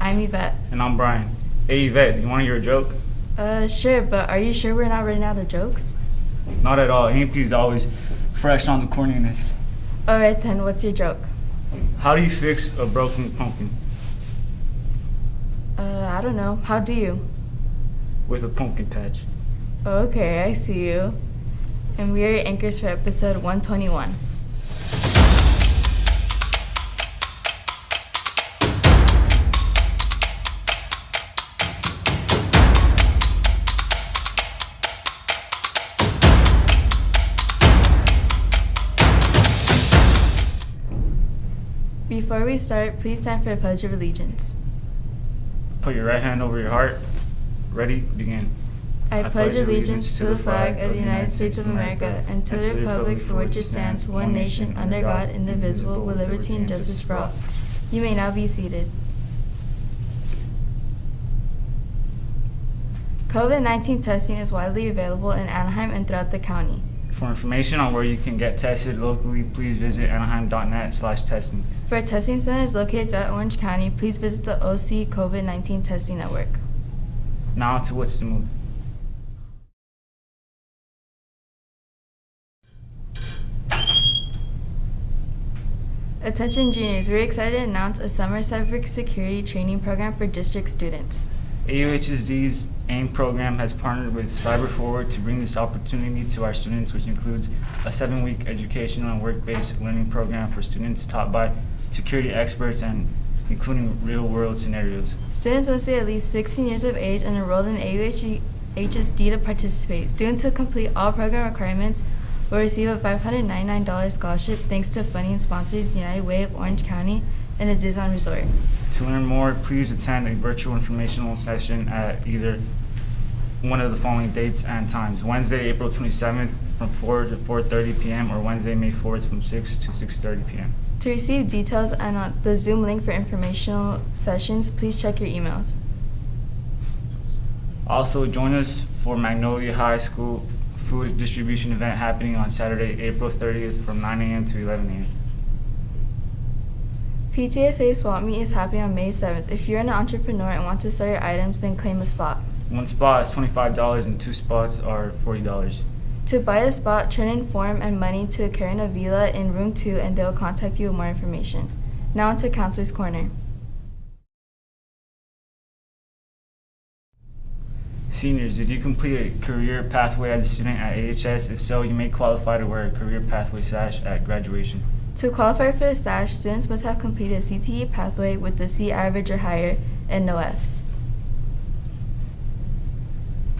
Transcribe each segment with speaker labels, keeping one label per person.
Speaker 1: I'm Yvette.
Speaker 2: And I'm Brian. Hey Yvette, do you want to hear a joke?
Speaker 1: Sure, but are you sure we're not running out of jokes?
Speaker 2: Not at all. AMP's always fresh on the corniness.
Speaker 1: Alright then, what's your joke?
Speaker 2: How do you fix a broken pumpkin?
Speaker 1: I don't know. How do you?
Speaker 2: With a pumpkin patch.
Speaker 1: Okay, I see you. And we are your anchors for episode 121. Before we start, please stand for the Pledge of Allegiance.
Speaker 2: Put your right hand over your heart. Ready? Begin.
Speaker 1: I pledge allegiance to the flag of the United States of America and to the republic for which it stands, one nation, under God, indivisible, with liberty and justice for all. You may now be seated. COVID-19 testing is widely available in Anaheim and throughout the county.
Speaker 2: For information on where you can get tested locally, please visit anaheim.net/testing.
Speaker 1: For testing centers located throughout Orange County, please visit the OC COVID-19 Testing Network.
Speaker 2: Now to what's the move.
Speaker 1: Attention juniors, we're excited to announce a summer cybersecurity training program for district students.
Speaker 2: AUHSD's AIM program has partnered with CyberForward to bring this opportunity to our students, which includes a 7-week educational and work-based learning program for students taught by security experts and including real-world scenarios.
Speaker 1: Students must be at least 16 years of age and enrolled in AUHSD to participate. Students who complete all program requirements will receive a $599 scholarship thanks to funding sponsors United Way of Orange County and the Disneyland Resort.
Speaker 2: To learn more, please attend a virtual informational session at either one of the following dates and times: Wednesday, April 27th from 4 to 4:30 p.m. or Wednesday, May 4th from 6 to 6:30 p.m.
Speaker 1: To receive details and the Zoom link for informational sessions, please check your emails.
Speaker 2: Also, join us for Magnolia High School food distribution event happening on Saturday, April 30th from 9 a.m. to 11 a.m.
Speaker 1: PTSA Swap Meet is happening on May 7th. If you're an entrepreneur and want to sell your items, then claim a spot.
Speaker 2: One spot is $25 and 2 spots are $40.
Speaker 1: To buy a spot, turn in form and money to Karen Avila in room 2 and they'll contact you with more information. Now into Counselor's Corner.
Speaker 2: Seniors, did you complete a career pathway as a student at AHS? If so, you may qualify to wear a career pathway sash at graduation.
Speaker 1: To qualify for a sash, students must have completed a CTE pathway with the C average or higher and no Fs.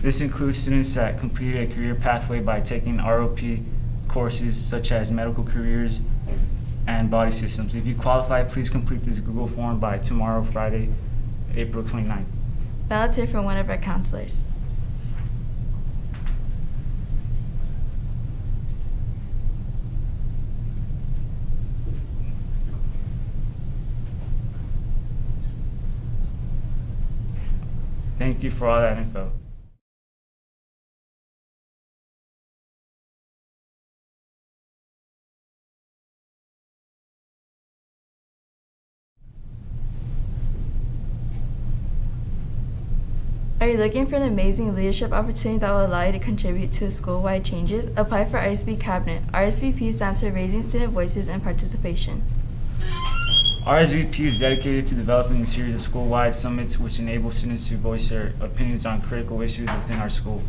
Speaker 2: This includes students that completed a career pathway by taking ROP courses such as medical careers and body systems. If you qualify, please complete this Google form by tomorrow, Friday, April 29th.
Speaker 1: Now let's hear from one of our counselors.
Speaker 2: Thank you for all that info.
Speaker 1: Are you looking for an amazing leadership opportunity that will allow you to contribute to school-wide changes? Apply for RSV Cabinet. RSVP stands for Raising Student Voices and Participation.
Speaker 2: RSVP is dedicated to developing a series of school-wide summits which enable students to voice their opinions on critical issues within our school.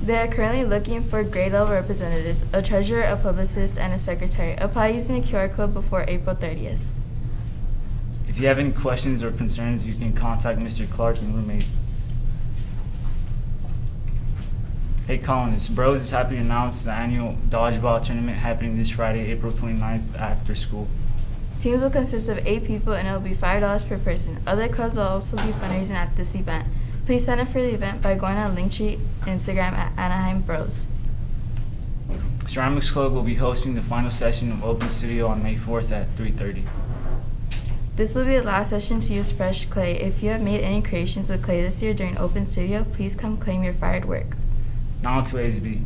Speaker 1: They are currently looking for grade-level representatives, a treasurer, a publicist, and a secretary. Apply using a QR code before April 30th.
Speaker 2: If you have any questions or concerns, you can contact Mr. Clark and roommate. Hey Colin, it's Bros is happy to announce the annual dodgeball tournament happening this Friday, April 29th after school.
Speaker 1: Teams will consist of 8 people and it will be $5 per person. Other clubs will also be fundraising at this event. Please sign up for the event by going on Linktree Instagram at Anaheim Bros.
Speaker 2: Ceramics Club will be hosting the final session of Open Studio on May 4th at 3:30.
Speaker 1: This will be the last session to use fresh clay. If you have made any creations with clay this year during Open Studio, please come claim your fired work.
Speaker 2: Now to ASB.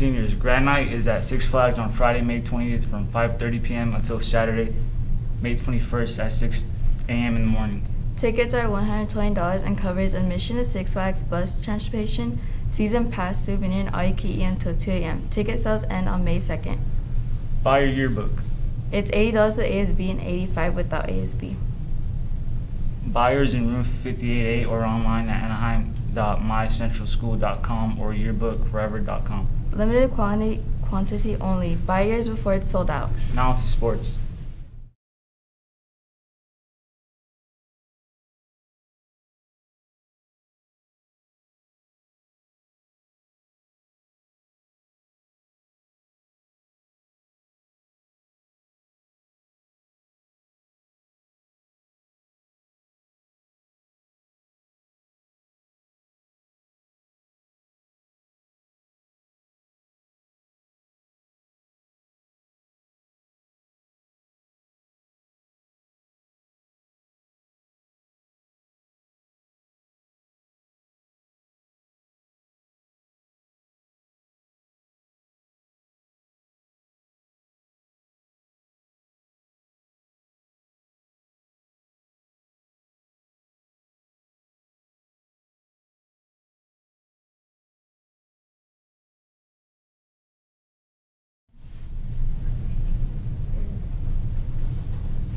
Speaker 2: seniors, grad night is at Six Flags on Friday, May 20th from 5:30 p.m. until Saturday, May 21st at 6 a.m. in the morning.
Speaker 1: Tickets are $120 and covers admission to Six Flags, bus transportation, season pass, souvenir, and all you can eat until 2 a.m. Ticket sales end on May 2nd.
Speaker 2: Buy your yearbook.
Speaker 1: It's $80 with ASB and $85 without ASB.
Speaker 2: Buyers in room 58A or online at anaheim.mycentralschool.com or yearbookforever.com.
Speaker 1: Limited quantity only. Buy yours before it's sold out.
Speaker 2: Now to sports.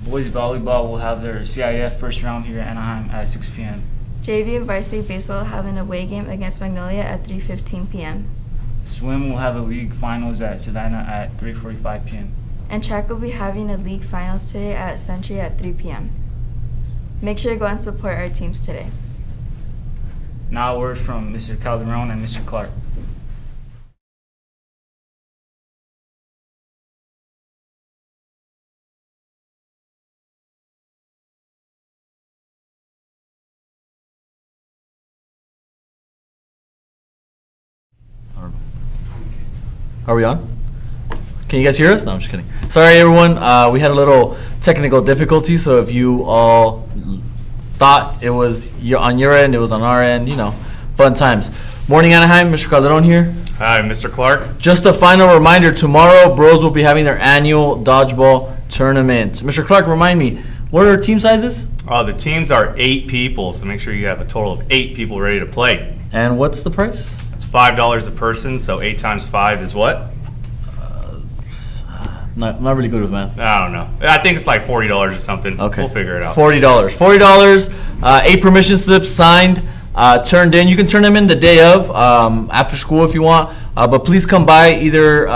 Speaker 2: Boys volleyball will have their CIF first round here at Anaheim at 6 p.m.
Speaker 1: JV and varsity baseball will have an away game against Magnolia at 3:15 p.m.
Speaker 2: Swim will have a league finals at Savannah at 3:45 p.m.
Speaker 1: And track will be having a league finals today at Century at 3 p.m. Make sure to go and support our teams today.
Speaker 2: Now a word from Mr. Calderon and Mr. Clark.
Speaker 3: Are we on? Can you guys hear us? No, I'm just kidding. Sorry, everyone. We had a little technical difficulty, so if you all thought it was on your end, it was on our end, fun times. Morning, Anaheim. Mr. Calderon here.
Speaker 4: Hi, Mr. Clark.
Speaker 3: Just a final reminder, tomorrow, Bros will be having their annual dodgeball tournament. Mr. Clark, remind me, what are our team sizes?
Speaker 4: The teams are 8 people, so make sure you have a total of 8 people ready to play.
Speaker 3: And what's the price?
Speaker 4: It's $5 a person, so 8 times 5 is what?
Speaker 3: Not really good with math.
Speaker 4: I don't know. I think it's like $40 or something.
Speaker 3: Okay.
Speaker 4: We'll figure it out.
Speaker 3: $40. $40, 8 permission slips signed, turned in. You can turn them in the day of, after school if you want. But please come by either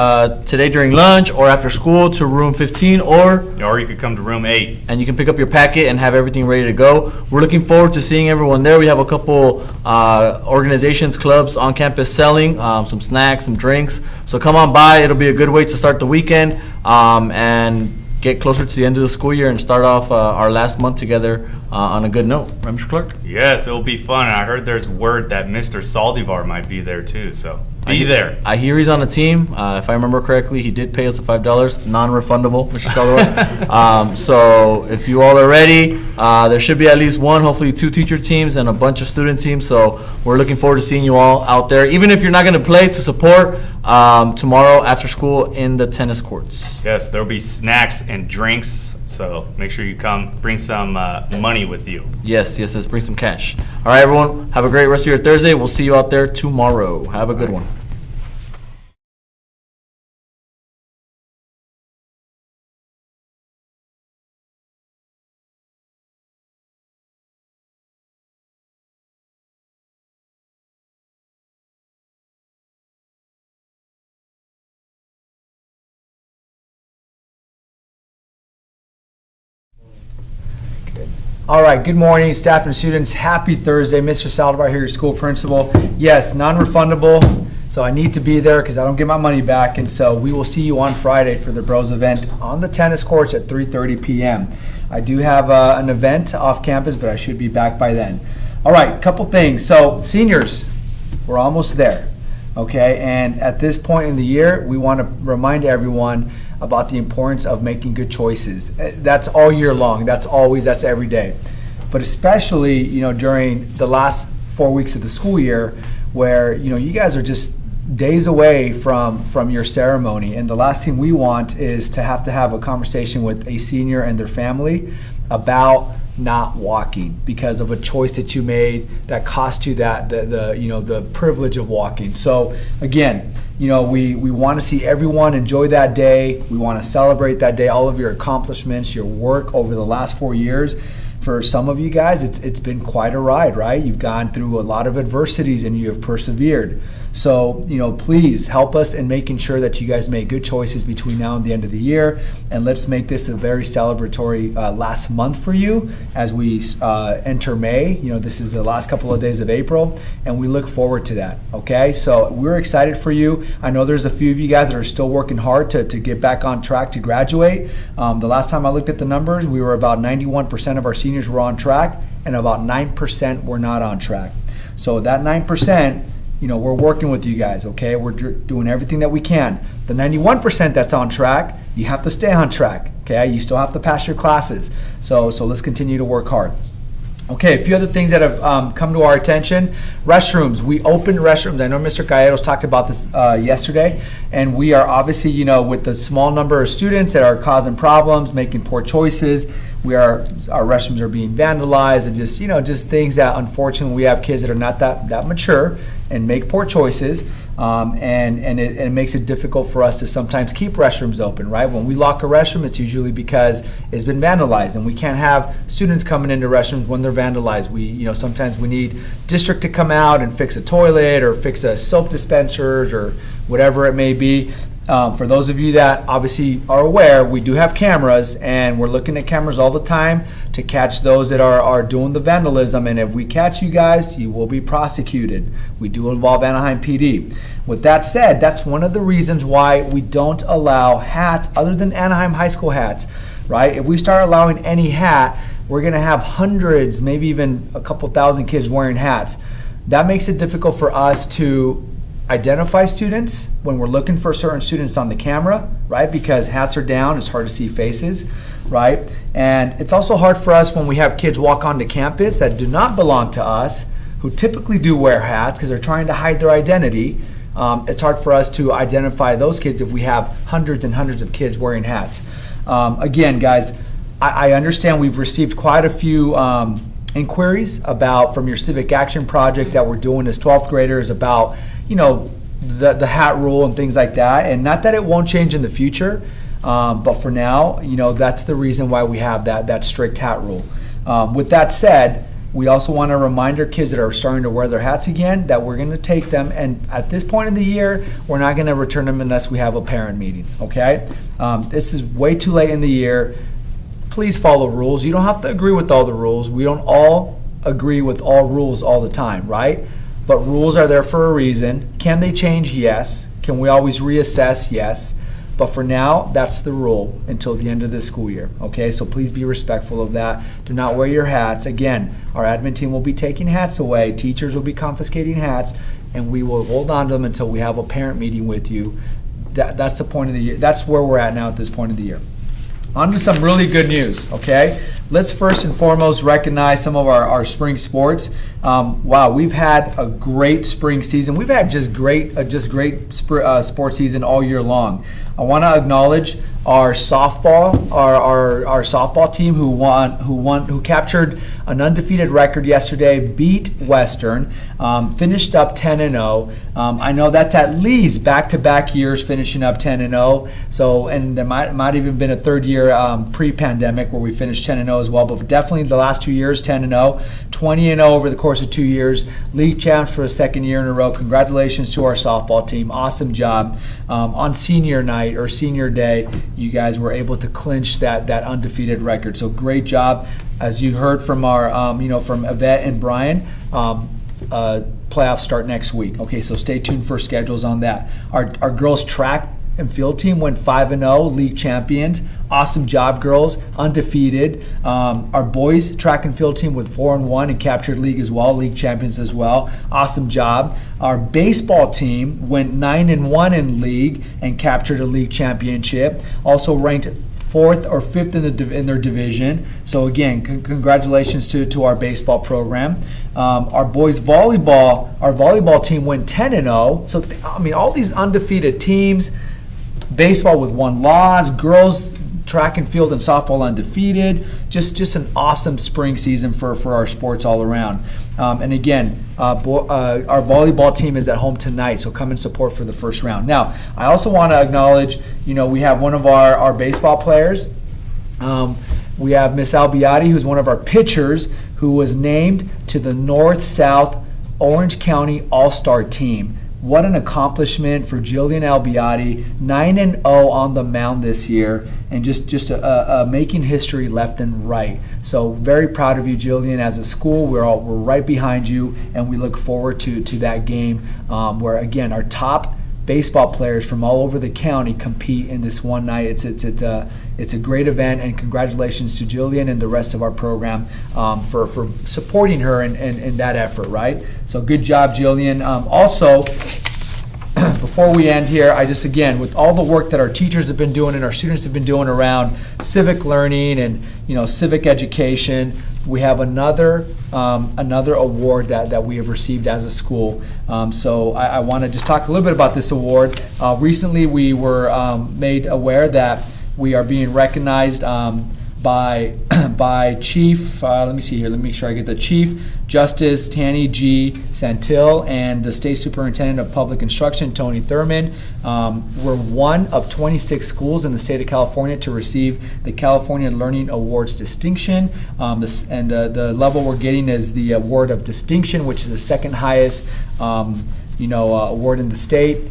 Speaker 3: today during lunch or after school to room 15 or
Speaker 4: you could come to room 8.
Speaker 3: and you can pick up your packet and have everything ready to go. We're looking forward to seeing everyone there. We have a couple organizations, clubs on campus selling some snacks, some drinks. So come on by. It'll be a good way to start the weekend and get closer to the end of the school year and start off our last month together on a good note. Right, Mr. Clark?
Speaker 4: Yes, it'll be fun. I heard there's word that Mr. Saldivar might be there too, so be there.
Speaker 3: I hear he's on the team. If I remember correctly, he did pay us the $5, non-refundable, Mr. Saldivar. So if you all are ready, there should be at least one, hopefully 2 teacher teams and a bunch of student teams. So we're looking forward to seeing you all out there, even if you're not going to play, to support tomorrow after school in the tennis courts.
Speaker 4: Yes, there'll be snacks and drinks, so make sure you come. Bring some money with you.
Speaker 3: Yes, bring some cash. All right, everyone, have a great rest of your Thursday. We'll see you out there tomorrow. Have a good one.
Speaker 5: All right, good morning, staff and students. Happy Thursday. Mr. Saldivar here, your school principal. Yes, non-refundable, so I need to be there because I don't get my money back. And so we will see you on Friday for the Bros event on the tennis courts at 3:30 p.m. I do have an event off campus, but I should be back by then. All right, couple things. So seniors, we're almost there, okay? And at this point in the year, we want to remind everyone about the importance of making good choices. That's all year long. That's every day. But especially, during the last 4 weeks of the school year where, you guys are just days away from your ceremony, and the last thing we want is to have a conversation with a senior and their family about not walking because of a choice that you made that cost you the privilege of walking. So again, we want to see everyone enjoy that day. We want to celebrate that day, all of your accomplishments, your work over the last 4 years. For some of you guys, it's been quite a ride, right? You've gone through a lot of adversities and you have persevered. So, please help us in making sure that you guys make good choices between now and the end of the year. And let's make this a very celebratory last month for you as we enter May. This is the last couple of days of April, and we look forward to that, okay? So we're excited for you. I know there's a few of you guys that are still working hard to get back on track to graduate. The last time I looked at the numbers, we were about 91% of our seniors were on track, and about 9% were not on track. So that 9%, we're working with you guys, okay? We're doing everything that we can. The 91% that's on track, you have to stay on track, okay? You still have to pass your classes. So let's continue to work hard. Okay, a few other things that have come to our attention. Restrooms. We opened restrooms. I know Mr. Gallegos talked about this yesterday, and we are obviously, with the small number of students that are causing problems, making poor choices, our restrooms are being vandalized, and just things that unfortunately we have kids that are not that mature and make poor choices, and it makes it difficult for us to sometimes keep restrooms open, right? When we lock a restroom, it's usually because it's been vandalized, and we can't have students coming into restrooms when they're vandalized. Sometimes we need district to come out and fix a toilet or fix a soap dispensers or whatever it may be. For those of you that obviously are aware, we do have cameras, and we're looking at cameras all the time to catch those that are doing the vandalism. And if we catch you guys, you will be prosecuted. We do involve Anaheim PD. With that said, that's one of the reasons why we don't allow hats other than Anaheim High School hats, right? If we start allowing any hat, we're going to have hundreds, maybe even a couple thousand kids wearing hats. That makes it difficult for us to identify students when we're looking for certain students on the camera, right? Because hats are down, it's hard to see faces, right? And it's also hard for us when we have kids walk onto campus that do not belong to us, who typically do wear hats because they're trying to hide their identity. It's hard for us to identify those kids if we have hundreds and hundreds of kids wearing hats. Again, guys, I understand we've received quite a few inquiries from your civic action project that we're doing as 12th graders about the hat rule and things like that, and not that it won't change in the future, but for now, that's the reason why we have that strict hat rule. With that said, we also want to remind our kids that are starting to wear their hats again that we're going to take them, and at this point in the year, we're not going to return them unless we have a parent meeting, okay? This is way too late in the year. Please follow rules. You don't have to agree with all the rules. We don't all agree with all rules all the time, right? But rules are there for a reason. Can they change? Yes. Can we always reassess? Yes. But for now, that's the rule until the end of the school year, okay? So please be respectful of that. Do not wear your hats. Again, our admin team will be taking hats away. Teachers will be confiscating hats, and we will hold on to them until we have a parent meeting with you. That's the point of the year. That's where we're at now at this point of the year. On to some really good news, okay? Let's first and foremost recognize some of our spring sports. Wow, we've had a great spring season. We've had just great sports season all year long. I want to acknowledge our softball, our softball team who captured an undefeated record yesterday, beat Western, finished up 10-0. I know that's at least back-to-back years finishing up 10-0. So, and there might even been a third year pre-pandemic where we finished 10-0 as well. But definitely the last 2 years, 10-0, 20-0 over the course of 2 years, league champs for a second year in a row. Congratulations to our softball team. Awesome job. On senior night or senior day, you guys were able to clinch that undefeated record. So great job. As you heard from our, from Yvette and Brian, playoffs start next week. Okay, so stay tuned for schedules on that. Our girls track and field team went 5-0, league champions. Awesome job, girls, undefeated. Our boys track and field team with 4-1 and captured league as well, league champions as well. Awesome job. Our baseball team went 9-1 in league and captured a league championship. Also ranked fourth or fifth in their division. So again, congratulations to our baseball program. Our boys volleyball team went 10-0. So I mean, all these undefeated teams. Baseball with 1 loss. Girls track and field and softball undefeated. Just an awesome spring season for our sports all around. And again, our volleyball team is at home tonight, so come and support for the first round. Now, I also want to acknowledge, we have one of our baseball players. We have Miss Albiati, who's one of our pitchers, who was named to the North-South Orange County All-Star team. What an accomplishment for Jillian Albiati, 9-0 on the mound this year, and just making history left and right. So very proud of you, Jillian. As a school, we're right behind you, and we look forward to that game where again our top baseball players from all over the county compete in this one night. It's a great event, and congratulations to Jillian and the rest of our program for supporting her in that effort, right? So good job, Jillian. Also, before we end here, I just, again, with all the work that our teachers have been doing and our students have been doing around civic learning and civic education, we have another award that we have received as a school. So I want to just talk a little bit about this award. Recently, we were made aware that we are being recognized by Chief, let me see here, let me make sure I get the Chief Justice Tanny G. Santil and the State Superintendent of Public Instruction, Tony Thurman. We're one of 26 schools in the state of California to receive the California Learning Awards Distinction. The level we're getting is the Award of Distinction, which is the second highest award in the state.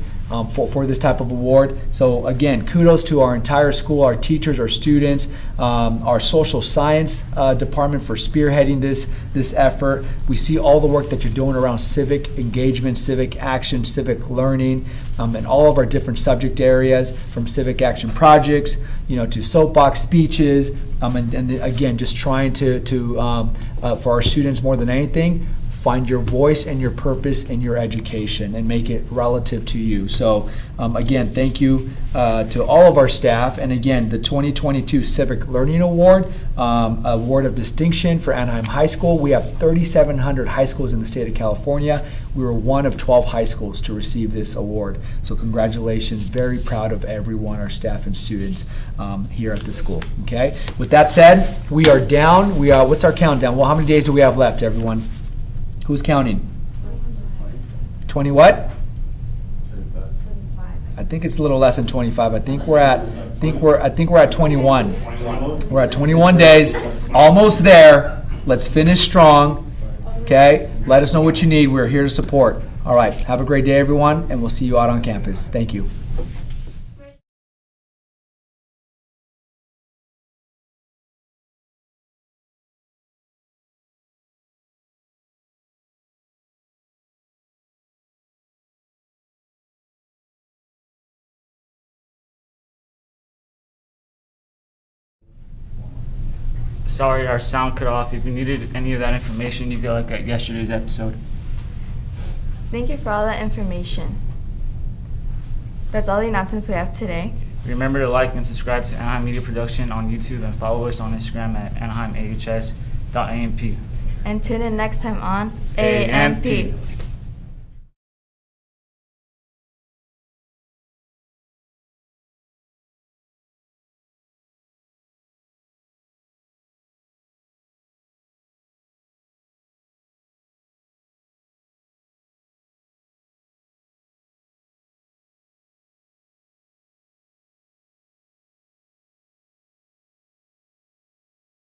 Speaker 5: For this type of award. So again, kudos to our entire school, our teachers, our students, our social science department for spearheading this effort. We see all the work that you're doing around civic engagement, civic action, civic learning, and all of our different subject areas, from civic action projects, to soapbox speeches, and again, just trying to for our students more than anything, find your voice and your purpose in your education and make it relative to you. So again, thank you to all of our staff. And again, the 2022 Civic Learning Award, Award of Distinction for Anaheim High School. We have 3,700 high schools in the state of California. We were one of 12 high schools to receive this award. So congratulations, very proud of everyone, our staff and students here at the school. Okay, with that said, we are down. What's our countdown? Well, how many days do we have left, everyone? Who's counting? 20 what? 25. I think it's a little less than 25. I think we're at 21. We're at 21 days, almost there. Let's finish strong. Okay? Let us know what you need. We're here to support. All right. Have a great day, everyone, and we'll see you out on campus. Thank you.
Speaker 2: Sorry, our sound cut off. If you needed any of that information, you could look at yesterday's episode.
Speaker 1: Thank you for all that information. That's all the announcements we have today.
Speaker 2: Remember to like and subscribe to Anaheim Media Production on YouTube and follow us on Instagram at anaheimahs.amp.
Speaker 1: And tune in next time on
Speaker 2: AMP.
Speaker 1: AMP.